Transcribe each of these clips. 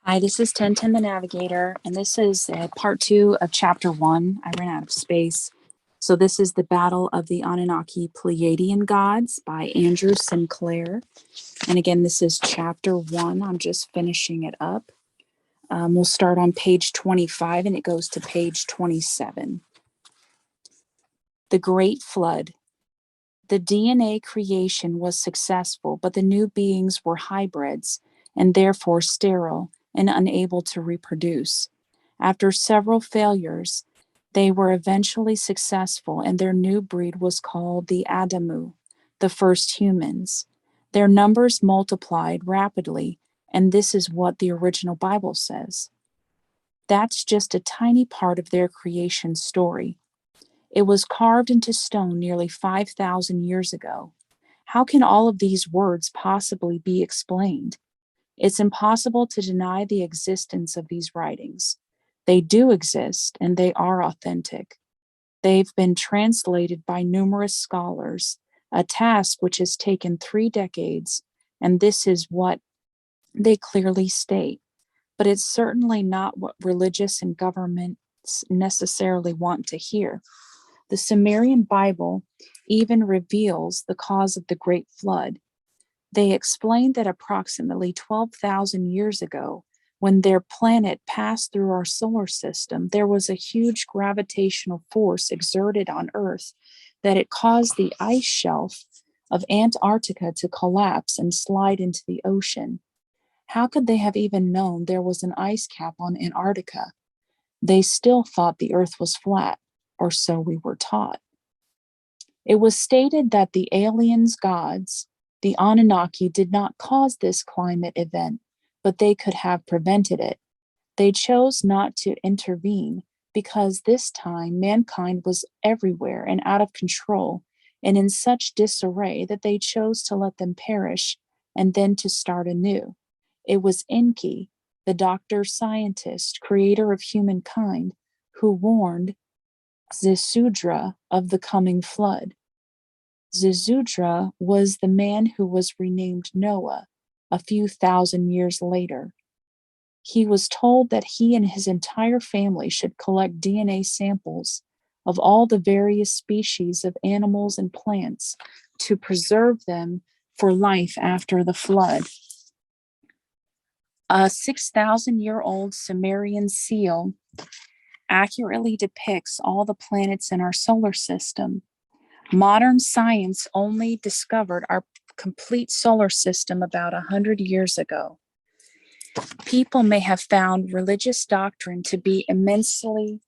Hi, this is 1010 the Navigator, and this is part 2 of chapter 1. I ran out of space. So, this is the Battle of the Anunnaki Pleiadian Gods by Andrew Sinclair. And again, this is chapter 1. I'm just finishing it up. We'll start on page 25 and it goes to page 27. The Great Flood. The DNA creation was successful, but the new beings were hybrids and therefore sterile and unable to reproduce. After several failures, they were eventually successful, and their new breed was called the Adamu, the first humans. Their numbers multiplied rapidly, and this is what the original Bible says. That's just a tiny part of their creation story. It was carved into stone nearly 5,000 years ago. How can all of these words possibly be explained? It's impossible to deny the existence of these writings. They do exist, and they are authentic. They've been translated by numerous scholars, a task which has taken 3 decades, and this is what they clearly state. But it's certainly not what religious and governments necessarily want to hear. The Sumerian Bible even reveals the cause of the Great Flood. They explained that approximately 12,000 years ago, when their planet passed through our solar system, there was a huge gravitational force exerted on Earth that it caused the ice shelf of Antarctica to collapse and slide into the ocean. How could they have even known there was an ice cap on Antarctica? They still thought the Earth was flat, or so we were taught. It was stated that the aliens' gods, the Anunnaki, did not cause this climate event, but they could have prevented it. They chose not to intervene because this time mankind was everywhere and out of control and in such disarray that they chose to let them perish and then to start anew. It was Enki, the doctor scientist, creator of humankind, who warned Zisudra of the coming flood. Zisudra was the man who was renamed Noah a few thousand years later. He was told that he and his entire family should collect DNA samples of all the various species of animals and plants to preserve them for life after the flood. A 6,000-year-old Sumerian seal accurately depicts all the planets in our solar system. Modern science only discovered our complete solar system about 100 years ago. People may have found religious doctrine to be immensely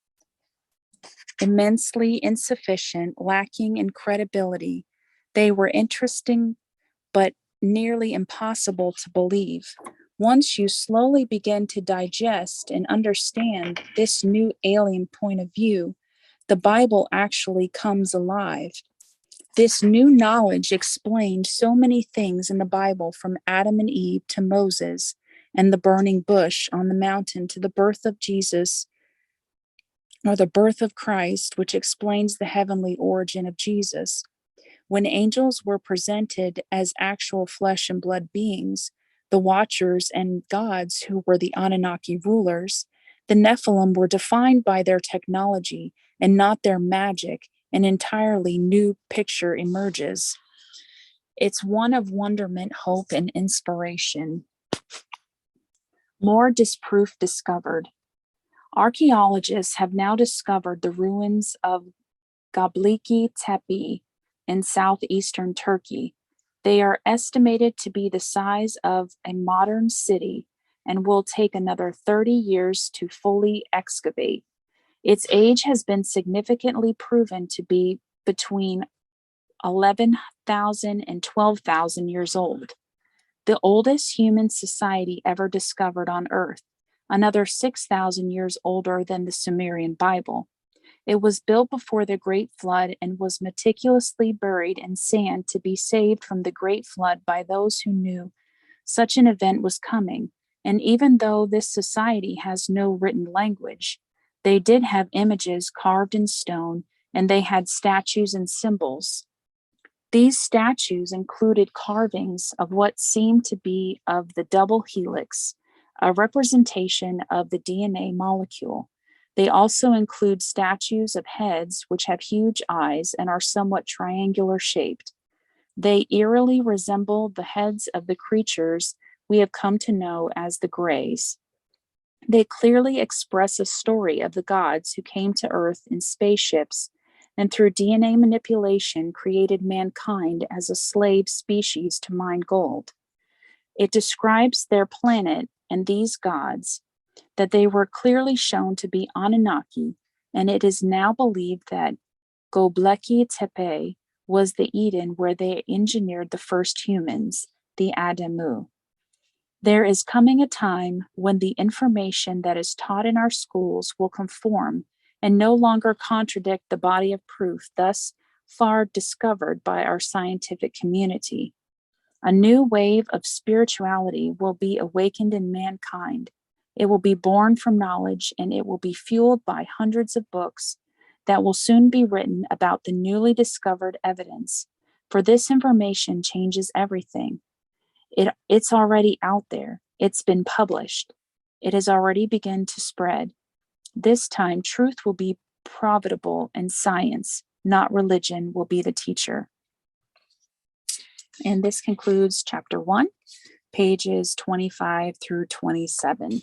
insufficient, lacking in credibility. They were interesting, but nearly impossible to believe. Once you slowly begin to digest and understand this new alien point of view, the Bible actually comes alive. This new knowledge explained so many things in the Bible, from Adam and Eve to Moses and the burning bush on the mountain to the birth of Jesus, or the birth of Christ, which explains the heavenly origin of Jesus. When angels were presented as actual flesh and blood beings, the watchers and gods who were the Anunnaki rulers, the Nephilim were defined by their technology and not their magic. An entirely new picture emerges. It's one of wonderment, hope, and inspiration. More disproof discovered. Archaeologists have now discovered the ruins of Göbekli Tepe in southeastern Turkey. They are estimated to be the size of a modern city and will take another 30 years to fully excavate. Its age has been significantly proven to be between 11,000 and 12,000 years old. The oldest human society ever discovered on Earth, another 6,000 years older than the Sumerian Bible. It was built before the Great Flood and was meticulously buried in sand to be saved from the Great Flood by those who knew such an event was coming. And even though this society has no written language, they did have images carved in stone, and they had statues and symbols. These statues included carvings of what seemed to be of the double helix, a representation of the DNA molecule. They also include statues of heads which have huge eyes and are somewhat triangular shaped. They eerily resemble the heads of the creatures we have come to know as the Greys. They clearly express a story of the gods who came to Earth in spaceships and through DNA manipulation created mankind as a slave species to mine gold. It describes their planet and these gods, that they were clearly shown to be Anunnaki, and it is now believed that Göbekli Tepe was the Eden where they engineered the first humans, the Adamu. There is coming a time when the information that is taught in our schools will conform and no longer contradict the body of proof thus far discovered by our scientific community. A new wave of spirituality will be awakened in mankind. It will be born from knowledge, and it will be fueled by hundreds of books that will soon be written about the newly discovered evidence. For this information changes everything. It's already out there. It's been published. It has already begun to spread. This time, truth will be profitable, and science, not religion, will be the teacher. And this concludes chapter 1, pages 25 through 27.